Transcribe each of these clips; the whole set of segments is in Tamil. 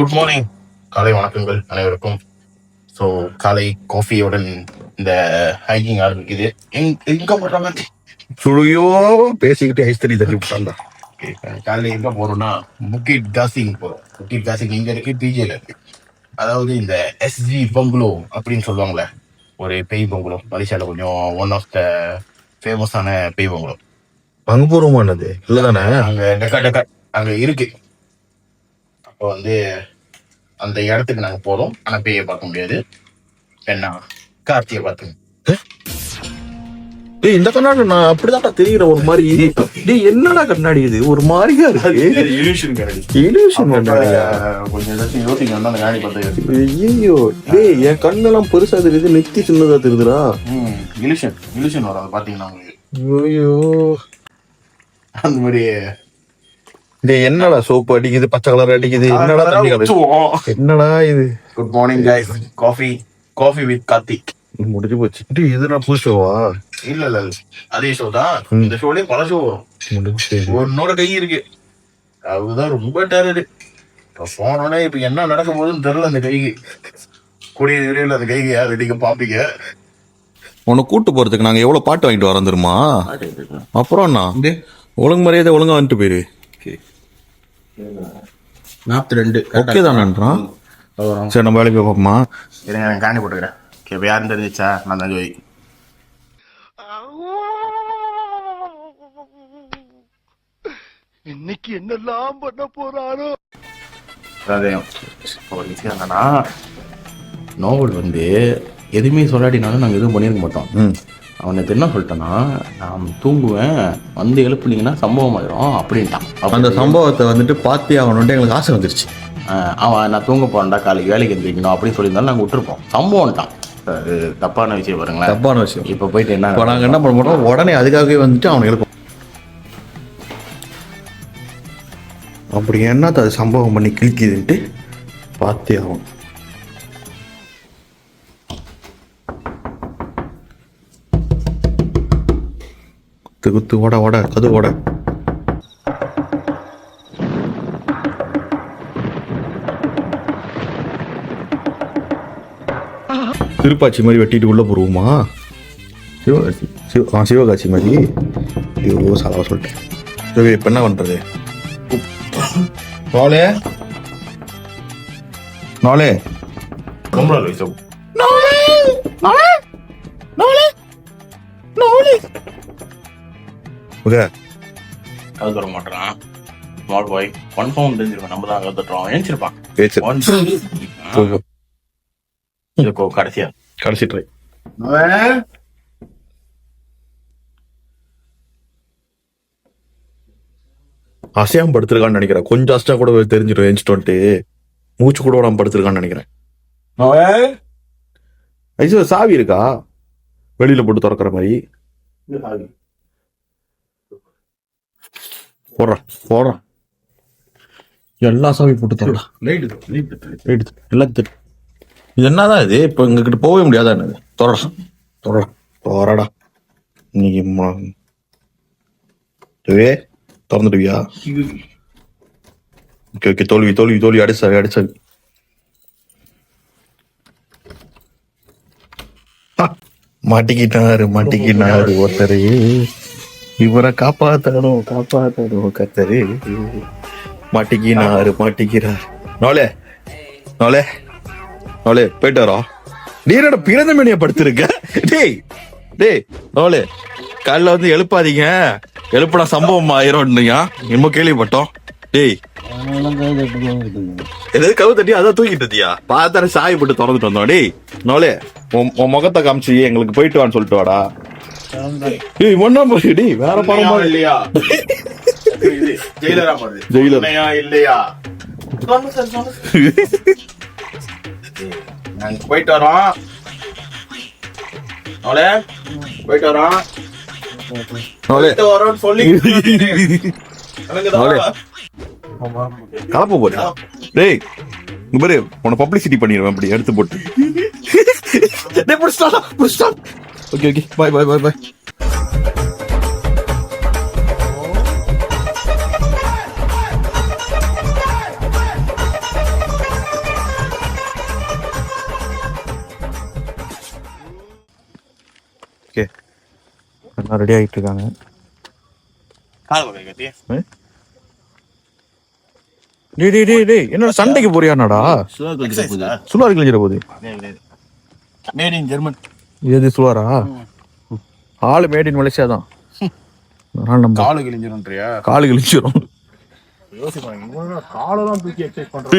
குட் மார்னிங், காலை வணக்கங்கள் அனைவருக்கும். ஸோ காலை காஃபியுடன் இந்த ஹைக்கிங் ஆரம்பிக்குது. எங்க போடுறாங்க சுழியோ பேசிக்கிட்டு ஐஸ் தண்ணி தட்டி விட்டாண்டா. காலையில் எங்க போறோம்னா புக்கிட் காசிங் போறோம். புக்கிட் காசிங் இங்க இருக்கு, பிஜேல இருக்கு. அதாவது இந்த எஸ்ஜி பங்களோ அப்படின்னு சொல்லுவாங்களே, ஒரு பேய் பங்களோ. மலேசியாவில் கொஞ்சம் ஒன் ஆஃப் த ஃபேமஸான பேய் பங்களோ. பங்குபூர்வமானது இல்லதானே? அங்க அங்க இருக்கு. அப்போ வந்து அந்த இடத்துக்கு நாங்க போறோம். ஆனா பேயை பார்க்க முடியாது. என்ன கார்த்தியை பார்த்துங்க. டேய், இந்த கண்ணாடி நான் அப்படிதான் தெரியுற ஒரு மாதிரி. டேய், என்னடா கண்ணாடி இது? ஒரு மாதிரியா இருக்கு. இல்யூஷன் கண்ணாடி. இல்யூஷன் கண்ணாடியா? கொஞ்சம் ஏதாச்சும் யோசிக்க அந்த கண்ணாடி பார்த்து. ஐயோ, டேய், என் கண்ணெல்லாம் பெருசா தெரியுது, நெத்தி சின்னதா தெரியுதுடா. இல்யூஷன் வரும். அதை பாத்தீங்கன்னா உங்களுக்கு ஐயோ, அந்த மாதிரி. டேய், என்னடா சோப்பு அடிக்குது, பச்சை கலர் அடிக்குது, என்னடா தண்ணி கலர், என்னடா இது? Good morning guys. Coffee with Karthik முடிஞ்சு போச்சு. டேய், இது நான் புது ஷோவா? இல்ல அதே ஷோ தான். இந்த ஷோலயே பல ஷோ வரும். முடிஞ்சு ஒன்னோட கை இருக்கு. அதுதான் ரொம்ப டேரரு. போனோடனே இப்ப என்ன நடக்க போகுதுன்னு தெரியல. அந்த கைக்கு கூடிய விரைவில் அந்த கைக்கு யார் ரெடிக்க பாப்பீங்க. உன்னை கூட்டு போறதுக்கு நாங்க எவ்வளவு பாட்டு வாங்கிட்டு வரோம் தெரியுமா? அப்புறம் என்ன ஒழுங்கு மரியாதை ஒழுங்கா வந்துட்டு போயிரு. 42 ஓகே தானேன்றான். சரி, நம்ம வேலைக்கு போப்போமா? இருங்க, நான் காணி போட்டுக்கிறேன். இப்போ யாரும் தெரிஞ்சிச்சா? நான் தான் ஜோய். இன்னைக்கு என்னெல்லாம் பண்ண போறாரோ. அதாவது ஒரு விஷயம் என்னன்னா, நோவல் வந்து எதுவுமே சொல்லாட்டினாலும் நாங்கள் எதுவும் பண்ணியிருக்க மாட்டோம். அவனுக்கு என்ன சொல்லிட்டேன்னா, நான் தூங்குவேன், வந்து எழுப்புனீங்கன்னா சம்பவம் ஆயிரும் அப்படின்ட்டான். அந்த சம்பவத்தை வந்துட்டு பார்த்தே ஆகணும்ட்டு எங்களுக்கு ஆசை வந்துருச்சு. அவன் நான் தூங்க போறேன்டா, காலைக்கு வேலைக்கு எந்திரிக்கணும் அப்படின்னு சொல்லியிருந்தாலும் நாங்கள் விட்டுருப்போம். சம்பவம்ட்டான். அது தப்பான விஷயம் பாருங்களேன். தப்பான விஷயம். இப்போ போயிட்டு என்ன இப்போ நாங்கள் என்ன பண்ண மாட்டோம், உடனே அதுக்காகவே வந்துட்டு அவனை எழுப்போம். அப்படி என்னத்த அது சம்பவம் பண்ணி கிழிக்குதுன்ட்டு பார்த்தே ஆகும். குத்து ஓட கது ஓட. திருப்பாச்சி மாதிரி வெட்டிட்டு உள்ள போடுவோமா? சிவகாசி மாதிரி. ஐயோ, சாலவா சொல்லிட்டேன். சரி, இப்போ என்ன பண்றது? நாளே ஓகே, அது தர மாட்டான். ஸ்மால் பாய் கன்ஃபார்ம் தெரிஞ்சிருக்கோம். நம்ம தான் கத்துட்டோம். ஏஞ்சிருப்பான். கடைசி ட்ரை. அசையாம படுத்திருக்கான்னு நினைக்கிறேன். கொஞ்சம் அஸ்டா கூட தெரிஞ்சிடும். ஏஞ்சிட்டு மூச்சு கூட விடாம படுத்திருக்கான்னு நினைக்கிறேன். ஐசோ, சாவி இருக்கா? வெளியில போட்டு திறக்கிற மாதிரி போடுறான். எல்லா சாவி போட்டு தரலாம். எல்லாத்தையும் இது என்னதான் இது? இப்போ எங்ககிட்ட போகவே முடியாதா? என்னது? தொடரா இன்னைக்கு திறந்துடுவியா? ஓகே, தோல்வி அடிச்சாவி. மாட்டிக்கிட்டாரு ஒருத்தரு. இவரை காப்பாத்தணும் கத்தரு. மாட்டிக்கிறார். நோலே போயிட்டு வரோம். நீரோட பிறந்த மணியை படுத்திருக்க. டேய் நோலே, காலைல வந்து எழுப்பாதீங்க, எழுப்புனா சம்பவம் ஆயிரும். என்னமோ கேள்விப்பட்டோம். டேய், ஏதாவது கவு தட்டி அதான் தூக்கிட்டு பார்த்தாரு. சாவி போட்டு திறந்துட்டு வந்தோம். டேய் நோலே, உன் முகத்தை காமிச்சு எங்களுக்கு போயிட்டு வான்னு சொல்லிட்டு வாடா. டேய், ஒன்னா போய் டேய், வேற படமா இல்லையா? ஜெயிலர் இல்லையா? நாங்க போயிட்டு வரோம். சொல்லி கலப்ப போறியா? டேய், இங்க பாரு, உன்னை பப்ளிசிட்டி பண்ணிடுவேன் அப்படி எடுத்து போட்டு. ஓகே, பாய். எல்லாம் ரெடி ஆகிட்டு இருக்காங்க. டேய் என்னோட சண்டைக்கு போறியானடா? சுலார் கிழிஞ்சிட போகுது. Made in German. இது சுலாரா? ஆளு மேட் இன் மலேசியா தான். காலு கிழிஞ்சிரும்ன்றியா? காலு கிழிஞ்சிரும். காலெல்லாம் தூக்கி எக்ஸசைஸ் பண்றோம்.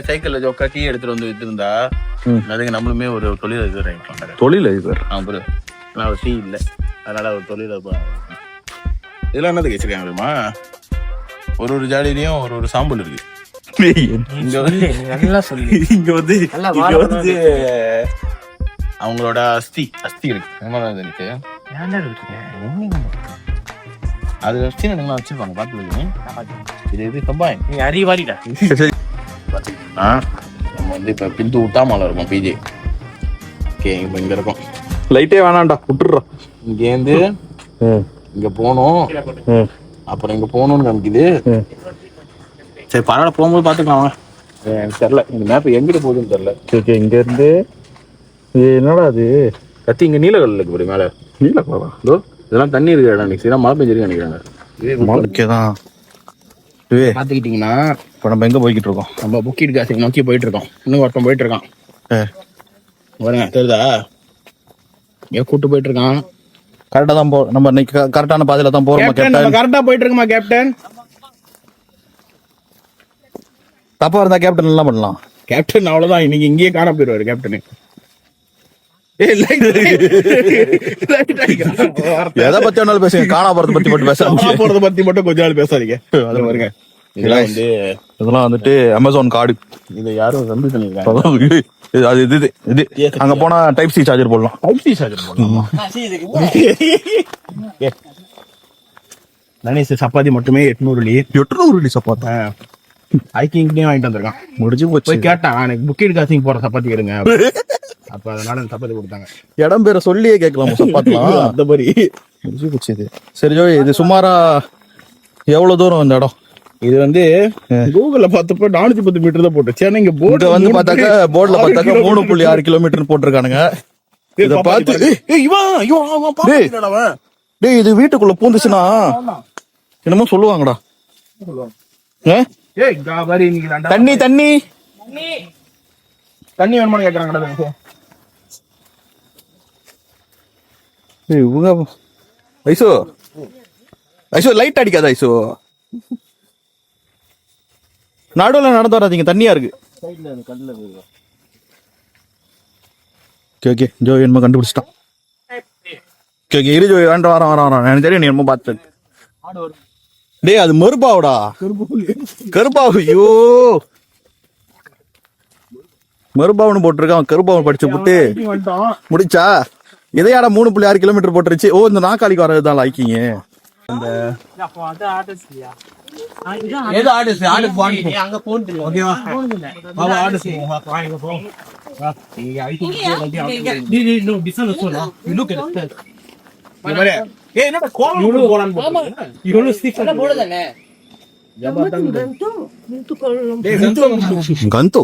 சைக்கிள்ல ஜோக்கா டீ எடுத்துட்டு வந்து வித்துருந்தா அதுக்கு நம்மளுமே ஒரு தொழில் இது தொழிலதிபர். நான் ஒரு டீ இல்லை, அதனால ஒரு தொழில் இதெல்லாம் என்னது வச்சிருக்காங்க தெரியுமா? ஒரு ஜாடியிலையும் ஒரு சாம்பல் இருக்கு. இங்க வந்து அவங்களோட அஸ்தி இருக்கு. அது அஸ்தி வச்சிருப்பாங்க பாத்து. இது கம்பாய் நீ அறிவாரிடா. நம்ம வந்து இப்ப பிந்து விட்டாமல இருக்கும் பிஜே. ஓகே, இப்ப இங்க இருக்கோம். லைட்டே வேணாம்டா, விட்டுடுறோம். இங்கேருந்து இங்க போனோம், அப்புறம் இங்க போகணும்னு காமிக்குது. சரி பரவாயில்ல, போகும்போது பாத்துக்கலாம். எனக்கு தெரியல இந்த மேப் எங்கிட்ட போகுதுன்னு தெரியல. ஓகே, இங்க இருந்து என்னடா அது கத்தி இங்க நீலக்கடல் இருக்கு பாரு, மேல நீலக்கடலா? இதெல்லாம் தண்ணி இருக்கிற இடம். இன்னைக்கு மழை பெஞ்சிருக்கு நினைக்கிறாங்க. ஓகேதான். பாத்துக்கிட்டீங்கன்னா இப்போ நம்ம எங்க போய்கிட்டு இருக்கோம்? நம்ம புக்கிட் காசிக்கு நோக்கி போயிட்டு இருக்கோம். இன்னும் ஒருத்தன் போயிட்டு இருக்கான் பாருங்க, தெரியுதா? கூட்டு போயிட்டு இருக்கான். கரெக்டா தான் நம்ம இன்னைக்கு கரெக்டான பாதையில தான் போறோம். கரெக்டா போயிட்டு இருக்குமா கேப்டன்? தப்பா இருந்தா கேப்டன் எல்லாம் பண்ணலாம். கேப்டன் அவ்வளவுதான், இன்னைக்கு இங்கேயே காண போயிடுவாரு கேப்டன். எதை பத்தி வேணாலும் பேசுங்க, காணா போறத பத்தி மட்டும் பேசாதீங்க. போறத பத்தி மட்டும் கொஞ்ச நாள் பேசாதீங்க. அதுல பாருங்க, இதெல்லாம் வந்துட்டு அமேசான் கார்டு. இதை யாரும் கம்பி பண்ணிருக்காங்க. அது இது அங்க போனா டைப் சி சார்ஜர் போடலாம். டைப் சி சார்ஜர் போடலாம். கணேஷ் சப்பாத்தி மட்டுமே 800 சப்பாத்தி ஹைக்கிங்லயே வாங்கிட்டு வந்திருக்கான். முடிஞ்சு போய் கேட்டான், எனக்கு புக்கிட் காசிங் போற சப்பாத்தி எடுங்க. அப்ப அதனால சப்பாத்தி கொடுத்தாங்க. இடம் பேரை சொல்லியே கேட்கலாம் சப்பாத்திலாம். அந்த மாதிரி முடிஞ்சு போச்சு இது. சரி ஜோய், இது சுமாரா எவ்வளவு தூரம் இந்த இடம்? இது வந்து கூகுள்ல பார்த்தப்ப 410 மீட்டர் தான் போட்டுச்சு. ஆனா இங்க போர்டு வந்து பார்த்தாக்க போர்டுல பார்த்தாக்க 3.6 கிலோமீட்டர் போட்டிருக்கானுங்க. இத பார்த்து டேய், இது வீட்டுக்குள்ள பூந்துச்சுன்னா என்னமோ சொல்லுவாங்கடா. தண்ணி தண்ணி தண்ணி வேணுமான்னு கேக்குறாங்கடா. இவங்க ஐசோ ஐசோ லைட் அடிக்காத ஐசோ. நடுவுல நடந்து வராதீங்க, தண்ணியா இருக்கு. ஓகே ஜோ என்னமோ கண்டுபிடிச்சிட்டான். ஓகே இரு ஜோ, வேண்டாம் வரான். எனக்கு தெரியும் நீ என்னமோ பார்த்து. டேய் அது மறுபாவுடா, கருப்பாவு. ஐயோ மறுபாவனு போட்டிருக்கான். கருப்பாவன் படிச்சு புட்டு முடிச்சா இதையாடா 3.6 கிலோமீட்டர் போட்டுருச்சு. ஓ, இந்த நாக்காளிக்கு வரதுதான் லாய்க்கிங்க. கந்தோ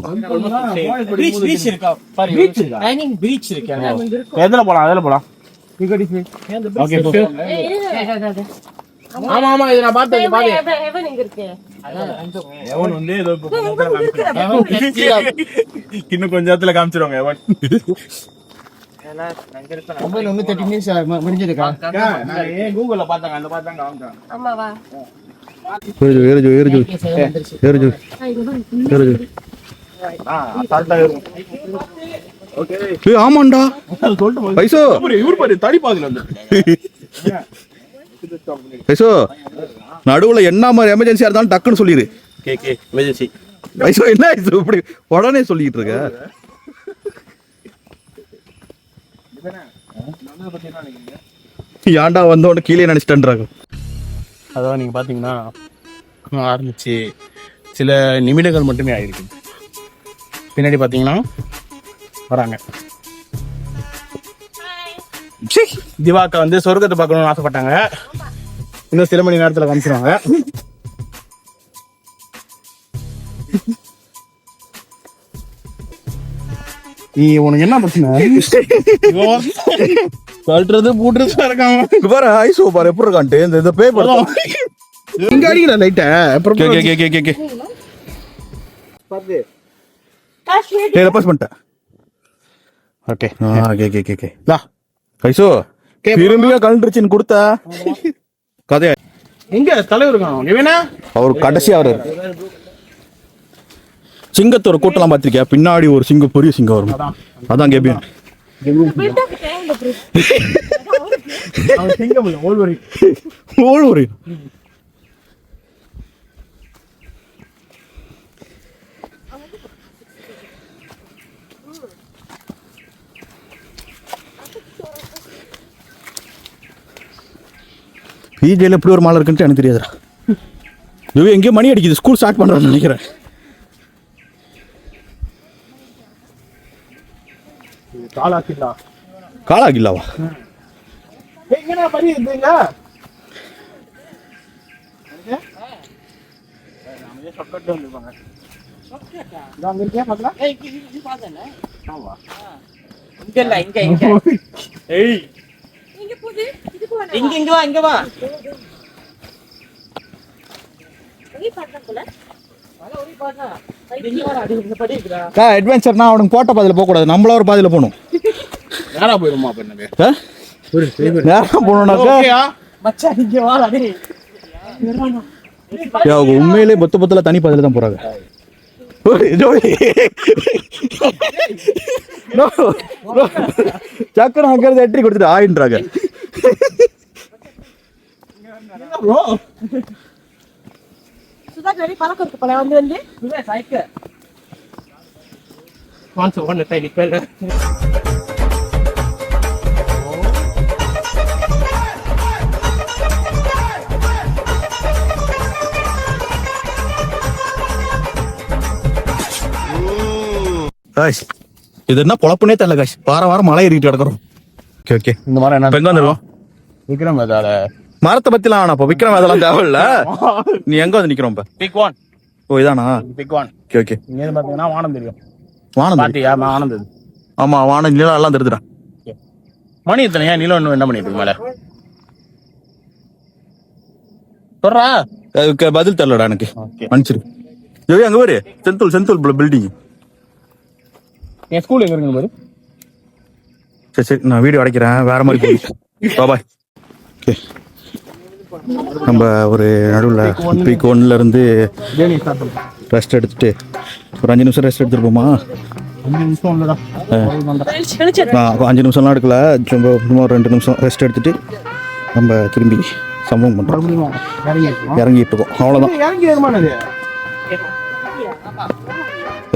எதுல போலாம்? ஆமா ஆமா, இது நான் பார்த்தேன். இன்னும் கொஞ்ச நேரத்துல காமிச்சிருவாங்க. கூகுள்ல பார்த்தாங்க, அந்த பார்த்தாங்க. ஆமாண்டா நடுவுல என்ன மாதிரி எமர்ஜென்சியா இருந்தாலும் டக்குன்னு சொல்லிடு. என்ன இப்படி உடனே சொல்லிட்டு இருக்க? ஏன்டா வந்தோன்னு கீழே நினைச்சிட்டேன்றாங்க. அதான் நீங்க பாத்தீங்கன்னா ஆரம்பிச்சு சில நிமிடங்கள் மட்டுமே ஆயிருக்கு. பின்னாடி பாத்தீங்கன்னா வராங்க. திவாக்கா வந்து சொர்க்கத்தை பார்க்கணும்னு ஆசைப்பட்டாங்க. இன்னும் சில மணி நேரத்துல காமிச்சிருவாங்க. நீ உனக்கு என்ன பிரச்சனை? கழட்டுறது பூட்டுறது இருக்காங்க. இங்க பாரு ஐசோ பாரு எப்படி இருக்கான்ட்டு இந்த பேப்பர் இங்க அடிக்கிற லைட்ட அப்புறம் பாஸ் பண்ணிட்டேன். ஓகே லா ஐசோ திரும்பியா கழண்டுருச்சுன்னு கொடுத்தா கதையா எங்க தலைவர் இருக்காங்க? அவர் கடைசி அவரு சிங்கத்தோட கூட்டலாம் பாத்திருக்கியா? பின்னாடி ஒரு சிங்கம், பெரிய சிங்கம் வரும். அதான் கேபியன். பிஜேல எப்படி ஒரு மாலை இருக்குன்ட்டு எனக்கு தெரியாதுடா. எங்கேயோ மணி அடிக்குது, ஸ்கூல் ஸ்டார்ட் பண்றான்னு நினைக்கிறேன். காலாகில்லாவா? அட்வென்ச்சர்னா அவனுக்கு போட்ட பாதையில போக கூடாது, நம்மள ஒரு பாதையில போகணும். நேரா போயிருமா? நேரா போனோம்னாக்கா உண்மையிலே பொத்துல தனி பாதையில தான் போறாங்க. சக்கரம் அங்கிறது எட்டி கொடுத்துட்டு ஆயின்றாங்க. இது என்ன பொழப்புனே தெரியல காஷ். வாரம் மலை ஏறிட்டு கிடக்குறோம். ஓகே இந்த மாதிரி என்ன எங்க வந்துருவோம்? விக்ரம் வேதாள மரத்தை பத்திலாம் ஆனா விக்ரம் அதெல்லாம் தேவையில்ல. நீ எங்க வந்து நிக்கிறோம் இப்ப? Big one. ஓ இதானா? Big one. Okay okay. இங்க பாத்தீங்கன்னா வானம் தெரியும். வானம் பாத்தியா? வானம் தெரியுது. ஆமா வானம் நிலம் எல்லாம் தெரியுதுடா. மணி எத்தனையா? நிலம் இன்னும் என்ன பண்ணிட்டு இருக்கு மேல? சொல்றா. பதில் தெரியலடா எனக்கு. மன்னிச்சிரு. ஜோவி அங்க பாரு, செந்தூல் பில்டிங். என் ஸ்கூல் எங்க இருக்கு பாரு. சரி நான் வீடியோ அடைக்கிறேன், வேற மாதிரி போய் பாய். ஓகே நம்ம ஒரு நடுவில் பீக் 1ல இருந்து ரெஸ்ட் எடுத்துட்டு ஒரு 5 நிமிஷம் ரெஸ்ட் எடுத்துருப்போமா? 5 நிமிஷம் இல்லடா, 5 நிமிஷம்லாம் எடுக்கல, சும்மா ஒரு 2 நிமிஷம் ரெஸ்ட் எடுத்துட்டு நம்ம திரும்பி சம்பவம் பண்றோம். இறங்கிட்டு இருக்கோம், அவ்வளோதான்.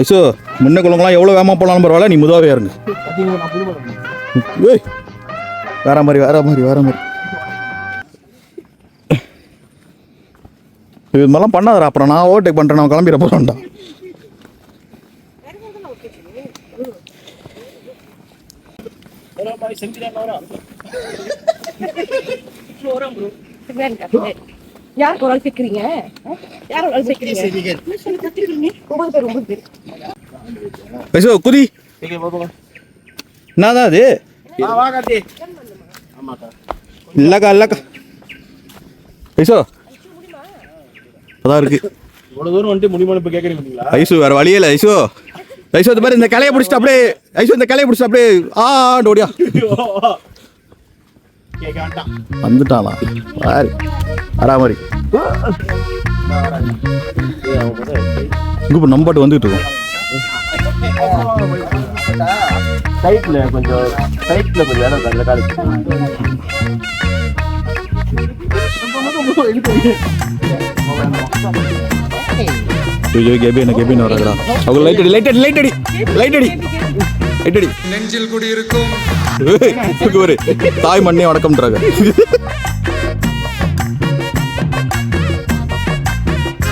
ஐசோ முன்ன குளங்களாம் எவ்வளோ வேகமாக போகலாம் பரவாயில்ல, நீ முதாவே இறங்கு. வேற மாதிரி இது மாதிரிலாம் பண்ணாதரா, அப்புறம் நான் ஓவர்டேக் பண்ணுறேன், நான் கிளம்பிட போகிறேன்டா. யார் ஒரு ஆள் கேக்குறீங்க? யார் ஒரு ஆள் கேக்குறீங்க? ஐசோ குதி என்னதான் அது? இல்லக்கா ஐசோ அதான் இருக்கு. இவ்வளவு தூரம் வந்துட்டு முடியுமா இப்ப கேக்குறீங்களா? ஐசு வேற வழியே இல்லை. ஐசோ இந்த மாதிரி இந்த கிளைய பிடிச்சிட்டு அப்படியே அப்படியே ஓடியா வந்துட்டானா பாரு வரா மாதிரி. இங்க நம்பாட்டு வந்துட்டு இருக்கோம். சைட்ல கொஞ்சம் இடம் நல்ல காலேஜ். கேபின் வராங்கடா. அவங்க லைட் அடி நெஞ்சில் குடி இருக்கும் தாய் மண்ணே வணக்கம்ன்றாங்க.